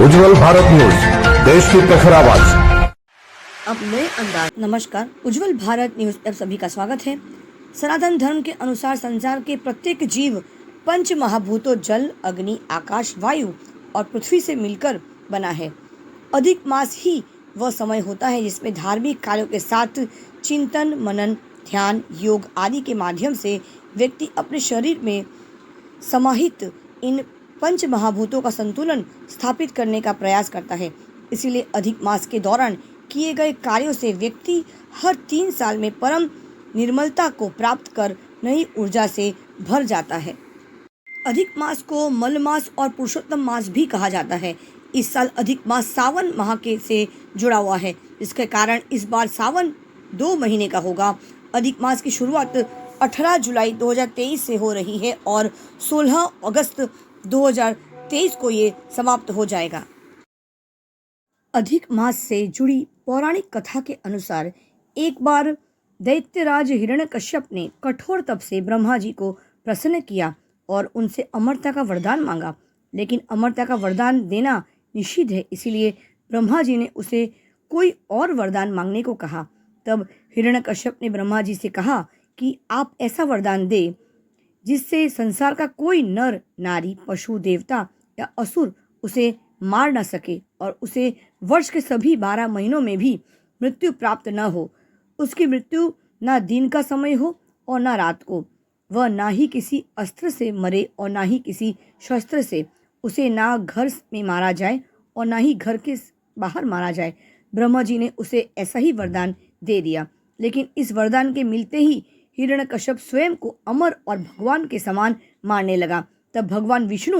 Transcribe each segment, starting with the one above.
उज्जवल Bharat news, देश की प्रखर आवाज। अब नए अंदाज। नमस्कार, उज्जवल भारत न्यूज पर सभी का स्वागत है। सनातन धर्म के अनुसार संसार के प्रत्येक जीव पंच महाभूतों जल, अग्नि, आकाश, वायु और पृथ्वी से मिलकर बना है। अधिक मास ही वह समय होता है जिसमें धार्मिक कार्यों के साथ चिंतन, मनन, ध्यान, योग आदि के माध्यम से व्यक्ति अपने शरीर में समाहित इन पंच महाभूतों का संतुलन स्थापित करने का प्रयास करता है। इसीलिए अधिक मास के दौरान किए गए कार्यों से व्यक्ति हर 3 साल में परम निर्मलता को प्राप्त कर नई ऊर्जा से भर जाता है। अधिक मास को मल मास और पुरुषोत्तम मास भी कहा जाता है। इस साल अधिक मास सावन माह के से जुड़ा हुआ है, जिसके कारण इस बार सावन 2 महीने का होगा। अधिक मास की शुरुआत 18 जुलाई 2023 से हो रही है और 16 अगस्त 2023 को ये समाप्त हो जाएगा। अधिक मास से जुड़ी पौराणिक कथा के अनुसार एक बार दैत्यराज हिरण्यकश्यप ने कठोर तप से ब्रह्मा जी को प्रसन्न किया और उनसे अमरता का वरदान मांगा, लेकिन अमरता का वरदान देना निषिद्ध है, इसीलिए ब्रह्मा जी ने उसे कोई और वरदान मांगने को कहा। तब हिरण्यकश्यप ने ब्रह्मा जी से कहा कि आप ऐसा वरदान दे जिससे संसार का कोई नर, नारी, पशु, देवता या असुर उसे मार न सके और उसे वर्ष के सभी 12 महीनों में भी मृत्यु प्राप्त न हो। उसकी मृत्यु ना दिन का समय हो और ना रात को। वह ना ही किसी अस्त्र से मरे और ना ही किसी शस्त्र से। उसे ना घर में मारा जाए और ना ही घर के बाहर मारा जाए। ब्रह्मा जी ने उसे ऐसा ही वरदान दे दिया, लेकिन इस वरदान के मिलते ही हिरण्यकश्यप स्वयं को अमर और भगवान के समान मानने लगा। तब भगवान विष्णु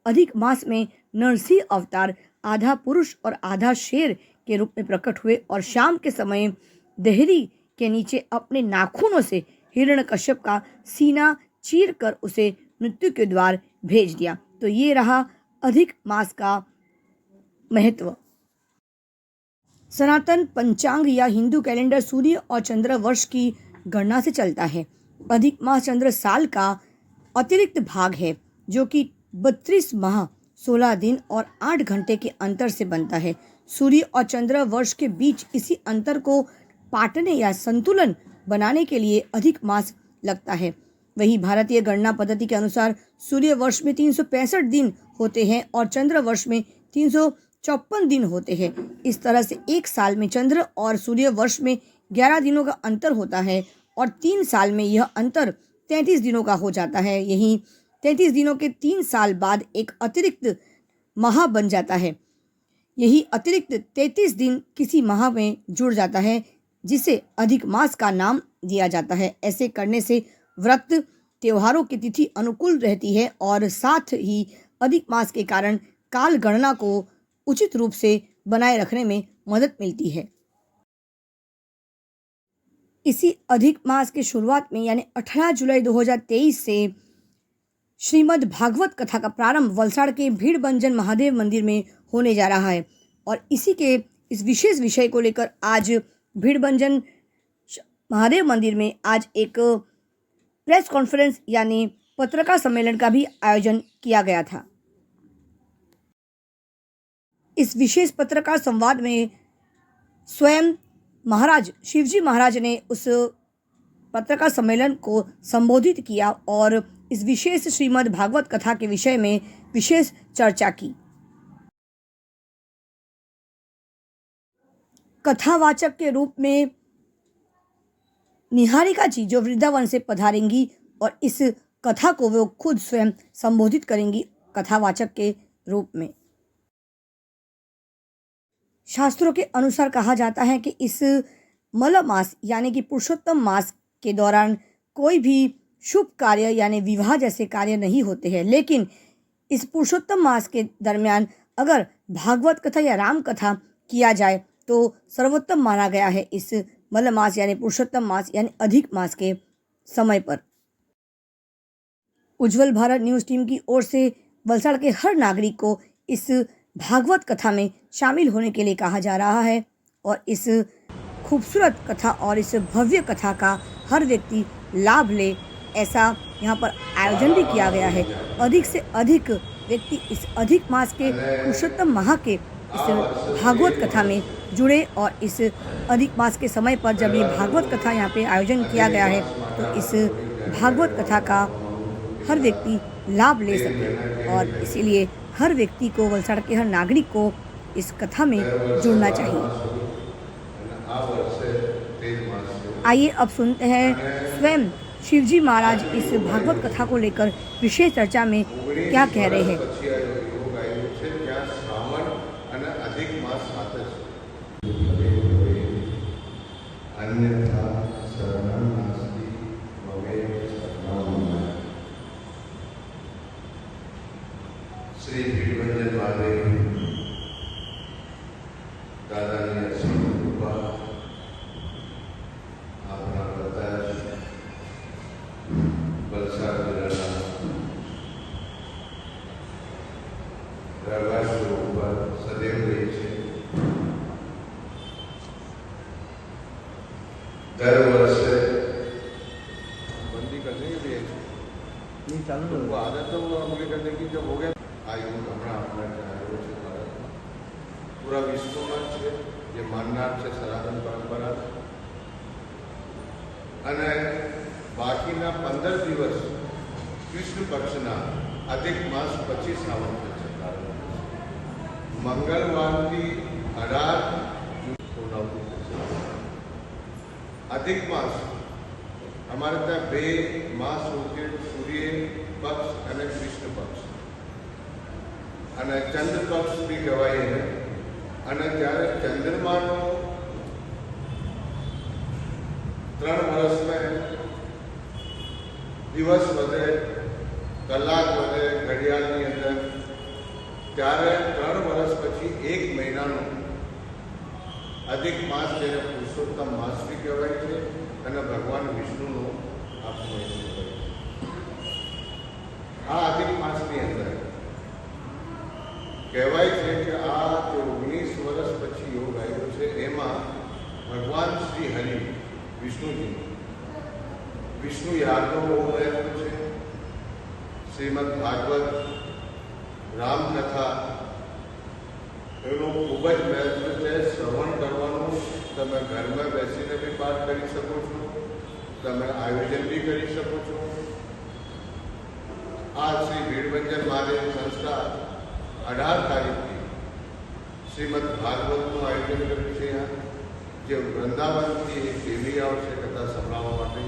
अधिक मास में नरसिंह अवतार आधा पुरुष और आधा शेर के रूप में प्रकट हुए और शाम के समय देहरी के नीचे अपने नाखूनों से हिरण्यकश्यप का सीना चीर कर उसे मृत्यु के द्वार भेज दिया। तो ये रहा अधिक मास का महत्व। सनातन पंचांग या हिंदू कैलेंडर सूर्य और चंद्र वर्ष की गणना से चलता है। अधिक मास चंद्र साल का अतिरिक्त भाग है जो कि 32 माह 16 दिन और 8 घंटे के अंतर से बनता है। सूर्य और चंद्र वर्ष के बीच इसी अंतर को पाटने या संतुलन बनाने के लिए अधिक मास लगता है। वही भारतीय गणना पद्धति के अनुसार सूर्य वर्ष में 365 दिन होते हैं और चंद्र वर्ष में 354 दिन होते हैं। इस तरह से एक साल में चंद्र और सूर्य वर्ष में 11 दिनों का अंतर होता है और 3 साल में यह अंतर 33 दिनों का हो जाता है। यही 33 दिनों के 3 साल बाद एक अतिरिक्त माह बन जाता है। यही अतिरिक्त 33 दिन किसी माह में जुड़ जाता है, जिसे अधिक मास का नाम दिया जाता है। ऐसे करने से व्रत त्योहारों की तिथि अनुकूल रहती है और साथ ही अधिक मास के कारण काल गणना को उचित रूप से बनाए रखने में मदद मिलती है। इसी अधिक मास के शुरुआत में यानी 18 जुलाई 2023 से श्रीमद् भागवत कथा का प्रारंभ वलसाड़ के भीड़बंजन महादेव मंदिर में होने जा रहा है और इसी के इस विशेष विषय को लेकर आज भीड़बंजन महादेव मंदिर में आज एक प्रेस कॉन्फ्रेंस यानी पत्रकार सम्मेलन का भी आयोजन किया गया था। इस विशेष पत्रकार संवाद में स्वयं महाराज शिवजी महाराज ने उस पत्रकार सम्मेलन को संबोधित किया और इस विशेष श्रीमद् भागवत कथा के विषय में विशेष चर्चा की। कथावाचक के रूप में निहारिका जी जो वृंदावन से पधारेंगी और इस कथा को वो खुद स्वयं संबोधित करेंगी कथावाचक के रूप में। शास्त्रों के अनुसार कहा जाता है कि इस मल मास यानी कि पुरुषोत्तम मास के दौरान कोई भी शुभ कार्य यानी विवाह जैसे कार्य नहीं होते हैं, लेकिन इस पुरुषोत्तम मास के दरमियान अगर भागवत कथा या राम कथा किया जाए तो सर्वोत्तम माना गया है इस मल मास यानी पुरुषोत्तम मास यानी अधिक मास के समय पर। उज्जवल भारत न्यूज़ टीम की ओर से वलसाड़ के हर नागरिक को इस भागवत कथा में शामिल होने के लिए कहा जा रहा है और इस खूबसूरत कथा और इस भव्य कथा का हर व्यक्ति लाभ ले, ऐसा यहाँ पर आयोजन भी किया गया है। अधिक से अधिक व्यक्ति इस अधिक मास के पुरुषोत्तम माह के इस भागवत कथा में जुड़े और इस अधिक मास के समय पर जब ये भागवत कथा यहाँ पे आयोजन किया गया है तो इस भागवत कथा का हर व्यक्ति लाभ ले सके और इसीलिए हर व्यक्ति को, वलसाड़ के हर नागरिक को इस कथा में जुड़ना चाहिए। आइए अब सुनते हैं स्वयं शिवजी महाराज इस भागवत कथा को लेकर विशेष चर्चा में क्या कह रहे हैं। श्री भीड़भंजन महादेव दादानी कृपा આપના પ્રતાપ વલસાડ જિલ્લાના પ્રવાસીઓ ઉપર સદૈવ રહી છે। દર વર્ષે बंदी करने के लिए नहीं चालू वो आदत तो अमली करने की जब हो गया आयु हमारा अपना चाहे भारत पूरा विश्व में है ये माननार से सनातन परंपरा અને બાકીના 15 દિવસ કૃષ્ણ પક્ષના અધિક માસ પછી શ્રાવણ પક્ષ મંગળવારથી 18 પૂર્ણાવતી થશે। અધિક માસ અમારે ત્યાં 2 માસ હોય સૂર્ય પક્ષ અને કૃષ્ણ પક્ષ અને ચંદ્ર પક્ષ બી કહેવાય એને અને ત્યારે ચંદ્રમાનો 3 વર્ષ में दिवस વધે કલાક વધે ઘડિયાળની અંદર ત્યારે 3 વર્ષ પછી 1 મહિનાનો અધિક માસ જેને પુરુષોત્તમ માસ બી કહેવાય છે અને ભગવાન વિષ્ણુનો આ મહિનો કહેવાય છે। આ અધિક માસની અંદર કહેવાય છે કે આ જે 19 વર્ષ પછી યોગ આવ્યો છે એમાં ભગવાન શ્રી હરિ વિષ્ણુજી વિષ્ણુ યાગનો બહુ મહત્વ છે। શ્રીમદ ભાગવત રામકથા એનું ખૂબ જ મહત્વ છે। શ્રવણ કરવાનું તમે ઘરમાં બેસીને બી પાઠ કરી શકો છો, તમે આયોજન બી કરી શકો છો। આ શ્રી ભીડભંજન મહાદેવ સંસ્થા 18 તારીખથી શ્રીમદ ભાગવતનું આયોજન કર્યું છે। यहाँ જે વૃંદાવનથી એક દેવી આવશે કથા સંભળાવવા માટે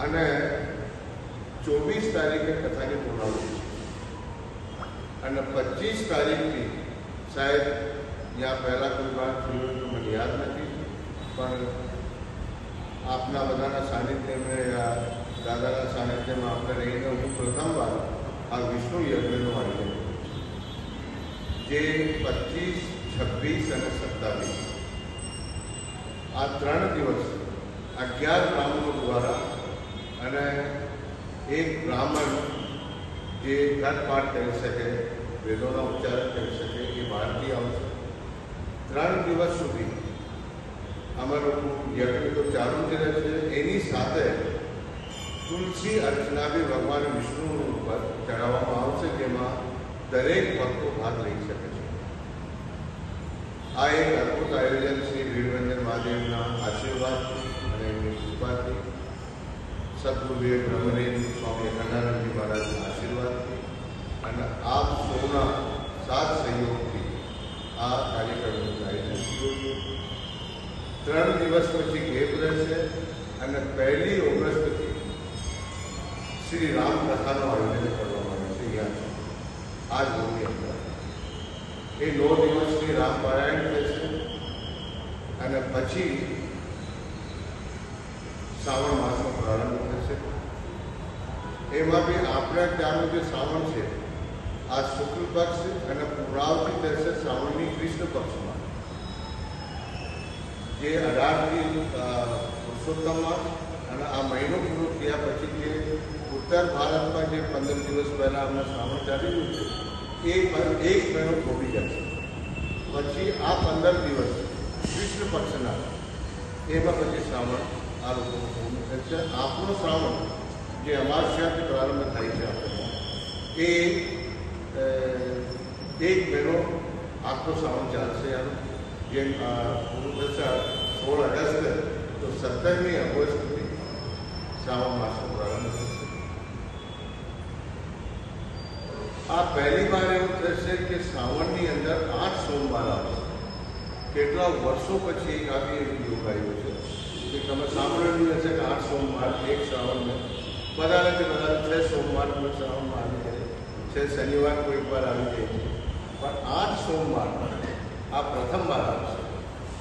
અને 24 તારીખે કથાની પૂર્ણાવૃત્તિ અને 25 તારીખથી શાયદ यहाँ પહેલાં કોઈ વાત થયું હોય તો મને યાદ નથી પણ આપના બધાના સાનિધ્યમાં યા દાદાના સાનિધ્યમાં આપણે રહીને હું પ્રથમવાર આ વિષ્ણુ યજ્ઞનું આયોજન કરું જે 25, 26 અને 27 આ 3 દિવસ 11 બ્રાહ્મણો દ્વારા અને એક બ્રાહ્મણ જે ઘટપાઠ કરી શકે, વેદોના ઉચ્ચારણ કરી શકે એ બહારથી આવશે। 3 દિવસ સુધી અમારું યજ્ઞ તો ચાલુ જ રહેશે। એની સાથે તુલસી અર્ચના બી ભગવાન વિષ્ણુ ઉપર ચડાવવામાં આવશે જેમાં દરેક ભક્તો ભાગ લઈ શકે છે। આ એક અદ્ભુત આયોજન શ્રી ભીડભંજન મહાદેવના આશીર્વાદથી અને એમની કૃપાથી સદગુરુદેવ બ્રહ્મરેન્દ્ર સ્વામી અખંડાનંદજી મહારાજના આશીર્વાદથી અને આપ સૌના સાથ સહયોગથી આ કાર્યક્રમનું આયોજન થયું છે। 3 દિવસ પછી ગેપ રહેશે અને 1 ઓગસ્ટથી શ્રી રામકથાનું આયોજન કરવામાં આવે છે। આ જ ભૂમિ અંદર એ 9 દિવસની રામપારાયણ થશે અને પછી શ્રાવણ માસનો પ્રારંભ થશે। એમાં બી આપણે ત્યાંનો જે શ્રાવણ છે આ શુક્લ પક્ષ અને પૂર્ણાવતી થશે શ્રાવણની કૃષ્ણ પક્ષમાં જે 18થી પુરુષોત્તમ માસ અને આ મહિનો પૂરો થયા પછી જે ઉત્તર ભારતમાં જે 15 દિવસ પહેલાં આપણે શ્રાવણ ચાલી રહ્યું છે એ 1 મહિનો થોડી જશે। પછી આ 15 દિવસ કૃષ્ણ પક્ષના એમાં પછી શ્રાવણ આ લોકોનું પૂર્ણ થશે। આપણો શ્રાવણ જે અમારસ્યાથી પ્રારંભ થાય છે આપણે એ એક મહિનો આખો શ્રાવણ ચાલશે આનો જેમ પૂરું થશે 16 અગસ્ટ તો 17મી ઓગસ્ટ સુધી શ્રાવણ માસનો પ્રારંભ થશે. આ પહેલી વાર એવું થશે કે શ્રાવણની અંદર 8 સોમવાર આવશે. કેટલા વર્ષો પછી એક આવી એવી યોગ આવ્યો છે કે તમે સાંભળેલું હશે કે 8 સોમવાર એક શ્રાવણમાં વધારેથી વધારે 6 સોમવાર કોઈ શ્રાવણમાં આવી જાય છે, શનિવાર કોઈક વાર આવી જાય છે, પણ 8 સોમવાર આ પ્રથમવાર આવશે.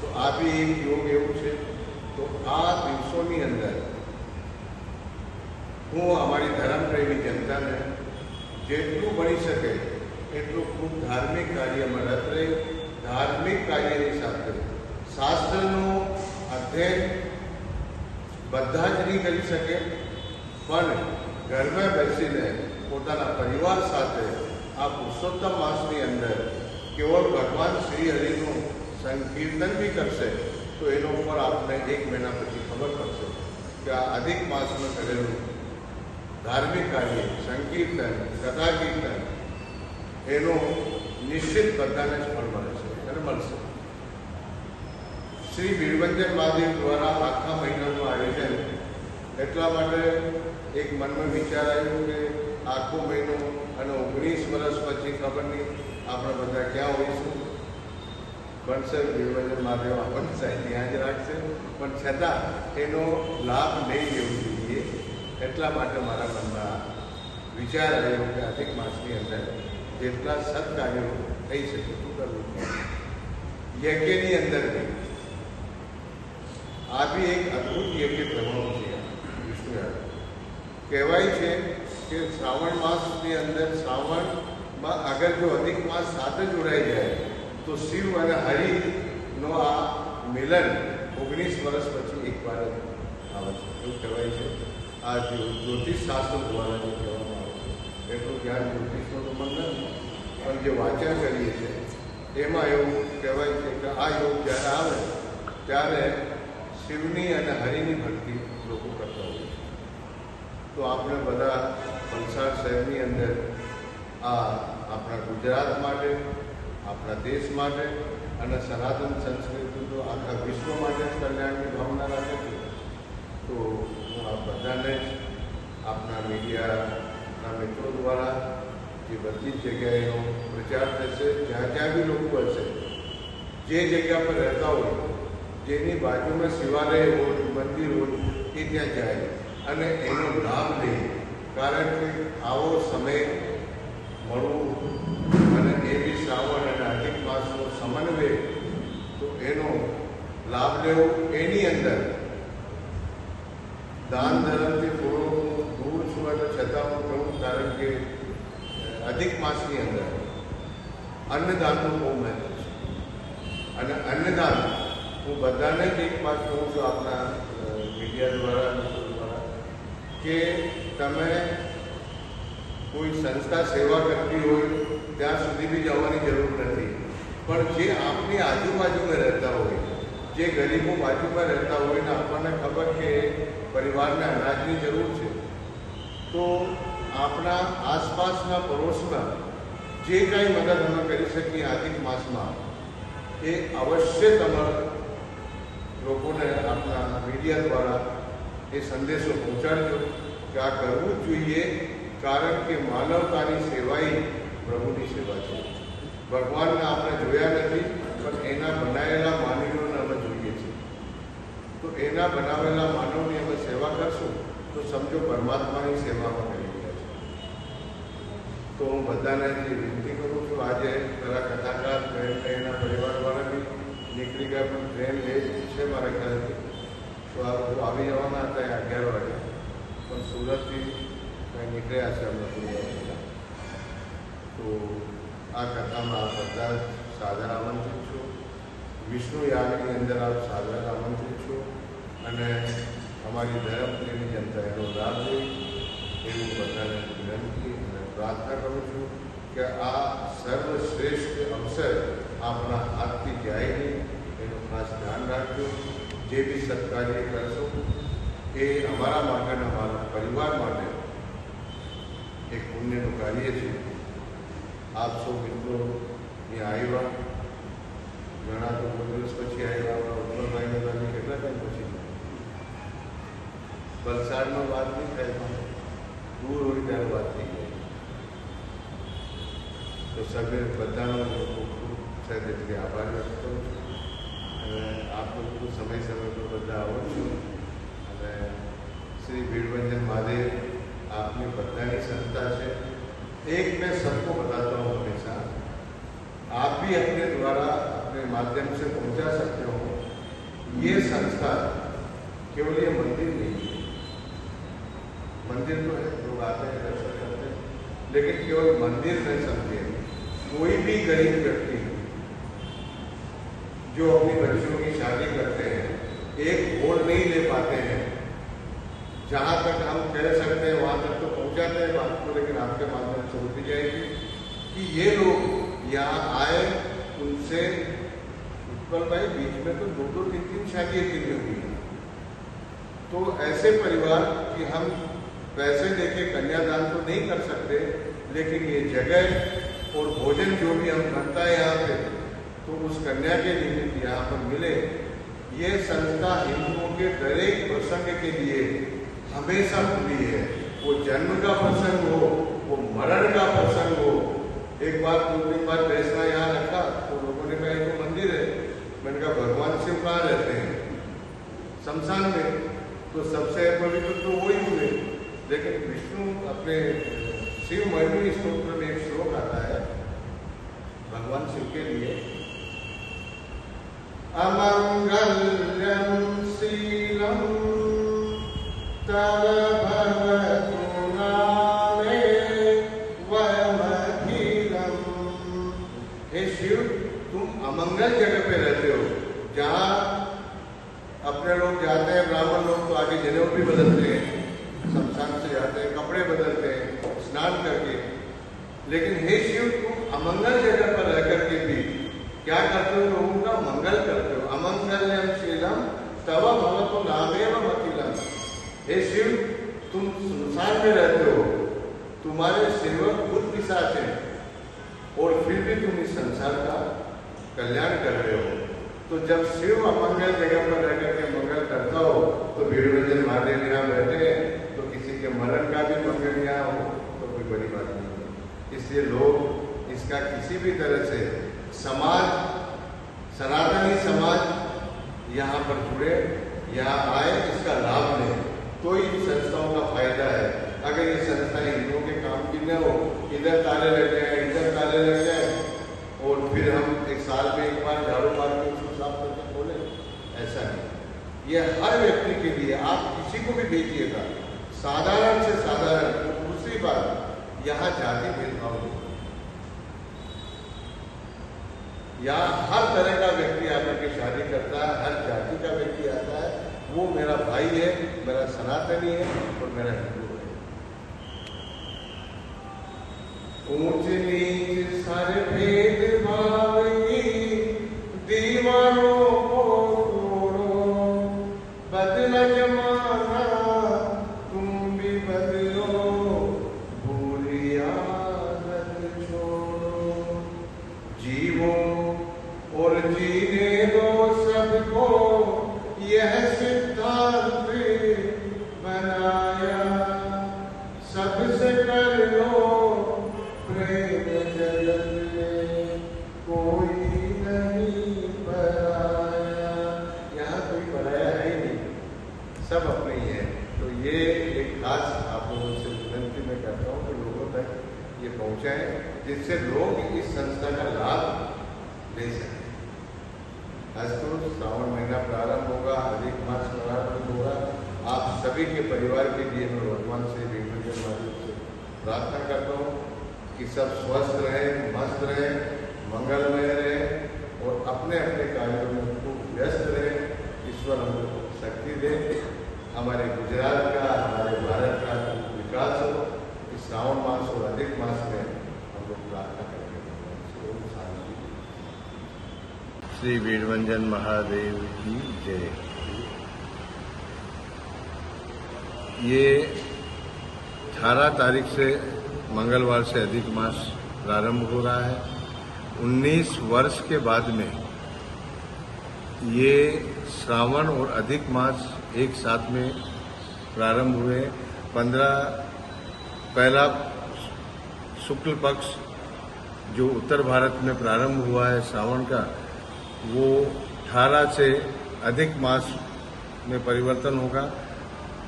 તો આ બી એક યોગ એવું છે. તો આ દિવસોની અંદર હું અમારી ધર્મપ્રેમી જનતાને જેટલું બની શકે એટલું ખૂબ ધાર્મિક કાર્યમાં રત રહી, ધાર્મિક કાર્યની સાથે શાસ્ત્રનું અધ્યયન બધા જ નહીં કરી શકે, પણ ઘરમાં બેસીને પોતાના પરિવાર સાથે આ પુરુષોત્તમ માસની અંદર કેવળ ભગવાન શ્રી હરિનું સંકીર્તન બી કરશે તો એનો ઉપર આપણે 1 મહિના પછી ખબર પડશે કે આ અધિક માસમાં કરેલું ધાર્મિક કાર્ય, સંકીર્તન, કથા કીર્તન એનો નિશ્ચિત બધાને જ ફળ મળે છે અને મળશે. શ્રી વીરભંજન મહાદેવ દ્વારા આખા મહિનાનું આયોજન એટલા માટે એક મનમાં વિચાર આવ્યો કે આખો મહિનો અને 19 વર્ષ પછી ખબર નહીં આપણે બધા ક્યાં હોઈશું, બનશે વીરભંજન મહાદેવ આપણને સાહેબ ત્યાં જ રાખશે, પણ છતાં એનો લાભ નહીં લેવું જોઈએ. એટલા માટે મારા મનમાં વિચાર આવ્યો કે અધિક માસની અંદર જેટલા સત્કાર્યો થઈ શકે શું કરવું. યજ્ઞની અંદર બી આ બી એક અદ્ભુત યજ્ઞ પ્રભાવ છે. વિષ્ણુ કહેવાય છે કે શ્રાવણ માસની અંદર શ્રાવણમાં અગર જો અધિક માસ સાથે જોડાઈ જાય તો શિવ અને હરિનો આ મિલન 19 વર્ષ પછી એકવાર જ આવે છે એવું કહેવાય છે. આ જ્યોતિષ શાસ્ત્ર દ્વારા જે કહેવામાં આવે છે એટલું જ્ઞાન જ્યોતિષનું તો મન નથી, પણ જે વાંચન કરીએ છીએ એમાં એવું કહેવાય છે કે આ યોગ જ્યારે આવે ત્યારે શિવની અને હરિની ભક્તિ લોકો કરતા હોય છે. તો આપણે બધા વલસાડ શહેરની અંદર આ આપણા ગુજરાત માટે, આપણા દેશ માટે અને સનાતન સંસ્કૃતિ તો આખા વિશ્વ માટે જ કલ્યાણની ભાવના રાખે છે. તો હું આ બધાને જ આપણા મીડિયાના મિત્રો દ્વારા જે બધી જ જગ્યાએનો પ્રચાર થશે, જ્યાં જ્યાં બી લોકો હશે, જે જગ્યા પર રહેતા હોય, જેની બાજુમાં શિવાલય હોય, મંદિર હોય, એ ત્યાં જાય અને એનો લાભ લે. કારણ કે આવો સમય મળવું અને એ બી શ્રાવણ અને અધિક માસનો સમન્વય, તો એનો લાભ લેવો. એની અંદર દાન ધર્મથી થોડો દૂર છું અને છતાં હું કહું, કારણ કે અધિક માસની અંદર અન્નદાનનું બહુ મહત્વ છે. અને અન્નદાન હું બધાને જ એક વાત કહું છું આપણા મીડિયા દ્વારા કે તમે કોઈ સંસ્થા સેવા કરતી હોય ત્યાં સુધી બી જવાની જરૂર નથી, પણ જે આપની આજુબાજુમાં રહેતા હોય, જે ગરીબો બાજુમાં રહેતા હોય ને આપણને ખબર કે પરિવારને અનાજની જરૂર છે, તો આપણા આસપાસના પડોશમાં જે કાંઈ મદદ અમે કરી શકીએ અધિક માસમાં એ અવશ્ય તમારા લોકોને આપણા મીડિયા દ્વારા એ સંદેશો પહોંચાડજો કે આ કરવું જ જોઈએ. કારણ કે માનવતાની સેવા એ પ્રભુની સેવા છે. ભગવાનને આપણે જોયા નથી, પણ એના બનાવેલા માનવીઓને અમે જોઈએ છીએ. તો એના બનાવેલા માનવની અમે સેવા કરશું તો સમજો પરમાત્માની સેવામાં કરી રહ્યા છે. તો હું બધાને જે વિનંતી કરું છું, આજે પેલા કથાકાર બહેનને એના પરિવારવાળા બી નીકળી ગયા, પણ ટ્રેન લેટ છે મારા ખ્યાલથી, તો આ બધું આવી જવાના હતા 11 વાગે, પણ સુરતથી કંઈ નીકળ્યા છે અમને થોડી વાર પહેલાં. તો આ કથામાં આપ બધા જ સાદર આમંત્રિત છો. વિષ્ણુ યાગની અંદર આપ સાદર આમંત્રિત છો અને અમારી ધર્મપ્રેમી જનતા એનો લાભ લે એવું બધાને વિનંતી અને પ્રાર્થના કરું છું કે આ સર્વશ્રેષ્ઠ અવસર આપણા હાથથી જાય નહીં એનું ખાસ ધ્યાન રાખજો. જે બી સત્કાર્ય કરશો એ અમારા માટે અને અમારા પરિવાર માટે એક પુણ્યનું કાર્ય છે. આપ સૌ મિત્રો અહીંયા આવ્યા, ઘણા તો બહુ દિવસ પછી આવ્યા, ઉત્તરભાઈને તો અમે કેટલા ટાઈમ પછી વલસાડમાં વાત નહીં થાય, પણ દૂર હોય ત્યારે વાત થઈ ગઈ. તો સભ્ય બધાનો ખૂબ ખૂબ હૃદયથી આભાર વ્યક્ત કરું છું. અને આપ લોકો સમય સમય પર બધા આવો છો. અને શ્રી ભીડભંજન મહાદેવ आपने बतानी संस्था है. एक मैं सबको बताता हूँ हमेशा, आप भी अपने द्वारा अपने माध्यम से पहुँचा सकते हो. ये संस्था केवल ये मंदिर नहीं है, मंदिर तो है, लोग आते हैं दर्शन करते हैं, लेकिन केवल मंदिर नहीं समझे. कोई भी गरीब व्यक्ति जो अपनी बच्चियों की शादी करते हैं, एक वोट नहीं ले पाते हैं, जहाँ तक हम कह सकते हैं वहाँ तक तो पहुँचाते हैं बात को, लेकिन आपके माध्यम से होती जाएगी कि ये लोग यहाँ आए. उनसे उत्पल भाई बीच में तो 2-2, 3-3 शादियाँ की हुई हैं. तो ऐसे परिवार कि हम पैसे देके कन्यादान तो नहीं कर सकते, लेकिन ये जगह और भोजन जो भी हम बनता है यहाँ पे, तो उस कन्या के निमित्त यहाँ पर मिले. ये संस्था हिंदुओं के दर एक प्रसंग के लिए हमेशा खुली है. वो जन्म का प्रसंग हो, वो मरण का प्रसंग हो. एक बार 2-3 बार फैसला यहाँ रखा तो लोगों ने कहा ये तो मंदिर है. मैंने कहा भगवान शिव कहाँ रहते हैं? शमशान में. तो सबसे पवित्र तो वही हुए. लेकिन विष्णु अपने शिव महिमी स्तोत्र में एक श्लोक आता है भगवान शिव के लिए, अमंगल्यं शीलम तव भवतु नामे वयमखिलम. हे शिव, तुम अमंगल जगह पे रहते हो, जहाँ अपने लोग जाते हैं, ब्राह्मण लोग तो आगे जनेऊ भी बदलते हैं, शमशान से जाते हैं, कपड़े बदलते हैं स्नान करके. लेकिन हे शिव, तुम अमंगल जगह पर रह करके भी क्या करते हो? लोगों का मंगल करते हो. अमंगल्यम शीलम तव भवतु नामेव अखिलम. हे शिव, तुम संसार में रहते हो, तुम्हारे सेवक खुद पिशाच हैं, और फिर भी तुम इस संसार का कल्याण कर रहे हो. तो जब शिव अमंगल जगह पर रह करके मंगल करता हो, तो भीड़भंजन महादेव यहाँ बैठे हैं, तो किसी के मरण का भी मंगल यहाँ हो तो कोई बड़ी बात नहीं है. इसलिए लोग इसका किसी भी तरह से समाज, सनातनी समाज यहाँ पर जुड़े, यहाँ आए, इसका लाभ लें, तो इन संस्थाओं का फायदा है. अगर ये संस्थाएं हिंदुओं के काम की न हो, इधर ताले लग जाए, इधर ताले लग जाए, और फिर हम एक साल में एक बार झाड़ू मार के उसको साफ करके खोलें, ऐसा नहीं. ये हर व्यक्ति के लिए, आप किसी को भी भेजिएगा, साधारण से साधारण. दूसरी बात, यहाँ जाति भेदभाव नहीं, यहाँ हर तरह का व्यक्ति आकर के शादी करता है, हर जाति का व्यक्ति आता है. वो मेरा भाई है, मेरा सनातनी है और मेरा हिंदू है. ऊंच नीच सारे भेदभाव की दीवारों को तोड़ो, बदला जमाना तुम भी बदलो, बुरी आदत छोड़ो. जीवो और जीने दो सबको, यह सिद्धांत बनाया. सबसे कर लो प्रेम, जगत में कोई नहीं पराया. यहाँ कोई पराया है ही नहीं, सब अपने ही है. तो ये एक खास आप लोगों से विनती मैं करता हूँ कि लोगों तक ये पहुँचाएं, जिससे लोग इस संस्था का लाभ ले सकें. आज तो श्रावण महीना प्रारंभ होगा, अधिक मास प्रारंभ होगा. आप सभी के परिवार के लिए मैं भगवान से भीड़भंजन महादेव से प्रार्थना करता हूँ कि सब स्वस्थ रहें, मस्त रहें, मंगलमय रहें, और अपने अपने कार्यों में खूब व्यस्त रहें. ईश्वर हम लोग को शक्ति दे, हमारे गुजरात का, हमारे भारत का विकास हो. इस श्रावण मास और अधिक मास में हम लोग प्रार्थना करेंगे. श्री भीड़भंजन महादेव की जय. ये 18 तारीख से मंगलवार से अधिक मास प्रारंभ हो रहा है। 19 वर्ष के बाद में ये श्रावण और अधिक मास एक साथ में प्रारंभ हुए। 15 पहला शुक्ल पक्ष जो उत्तर भारत में प्रारंभ हुआ है श्रावण का, वो 18 से अधिक मास में परिवर्तन होगा।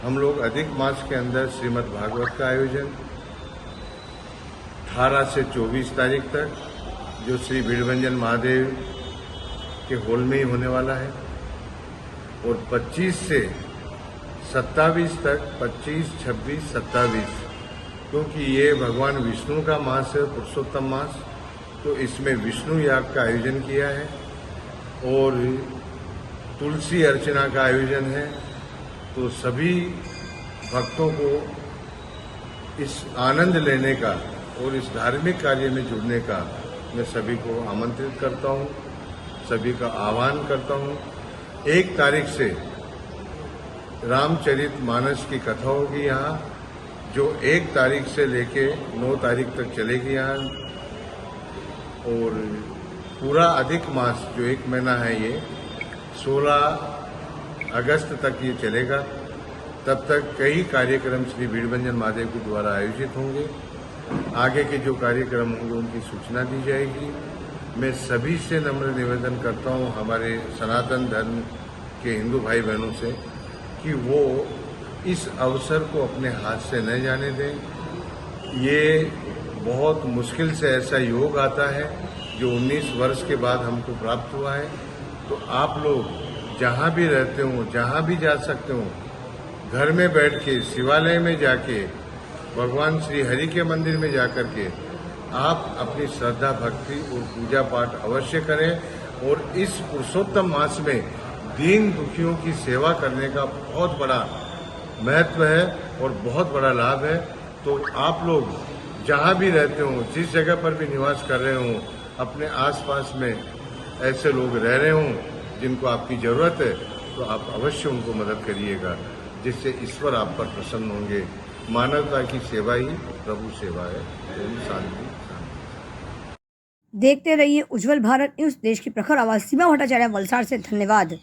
हम लोग अधिक मास के अंदर श्रीमद् भागवत का आयोजन 18 से 24 तारीख तक, जो श्री भीड़भंजन महादेव के हॉल में ही होने वाला है, और 25 से 27 तक, 25, 26, 27, क्योंकि ये भगवान विष्णु का मास है, पुरुषोत्तम मास, तो इसमें विष्णु याग का आयोजन किया है और तुलसी अर्चना का आयोजन है। तो सभी भक्तों को इस आनंद लेने का और इस धार्मिक कार्य में जुड़ने का मैं सभी को आमंत्रित करता हूँ, सभी का आह्वान करता हूँ। 1 तारीख से रामचरित मानस की कथा होगी यहाँ, जो 1 तारीख से लेके 9 तारीख तक चलेगी यहाँ, और पूरा अधिक मास जो 1 महीना है ये 16 अगस्त तक ये चलेगा। तब तक कई कार्यक्रम श्री भीड़भंजन महादेव के द्वारा आयोजित होंगे। आगे के जो कार्यक्रम होंगे उनकी सूचना दी जाएगी। मैं सभी से नम्र निवेदन करता हूँ, हमारे सनातन धर्म के हिंदू भाई बहनों से, कि वो इस अवसर को अपने हाथ से न जाने दें। ये बहुत मुश्किल से ऐसा योग आता है जो 19 वर्ष के बाद हमको प्राप्त हुआ है। तो आप लोग जहाँ भी रहते हो, जहाँ भी जा सकते हो, घर में बैठ के, शिवालय में जाके, भगवान श्री हरि के मंदिर में जाकर के आप अपनी श्रद्धा भक्ति और पूजा पाठ अवश्य करें। और इस पुरुषोत्तम मास में दीन दुखियों की सेवा करने का बहुत बड़ा महत्व है और बहुत बड़ा लाभ है। तो आप लोग जहाँ भी रहते हो, जिस जगह पर भी निवास कर रहे हो, अपने आसपास में ऐसे लोग रह रहे हों जिनको आपकी जरूरत है, तो आप अवश्य उनको मदद करिएगा, जिससे ईश्वर आप पर प्रसन्न होंगे। मानवता की सेवा ही प्रभु सेवा है। ओम शांति। देखते रहिए उज्जवल भारत न्यूज। देश की प्रखर आवाज सीमा भट्टाचार्य, वलसाड़ से। धन्यवाद।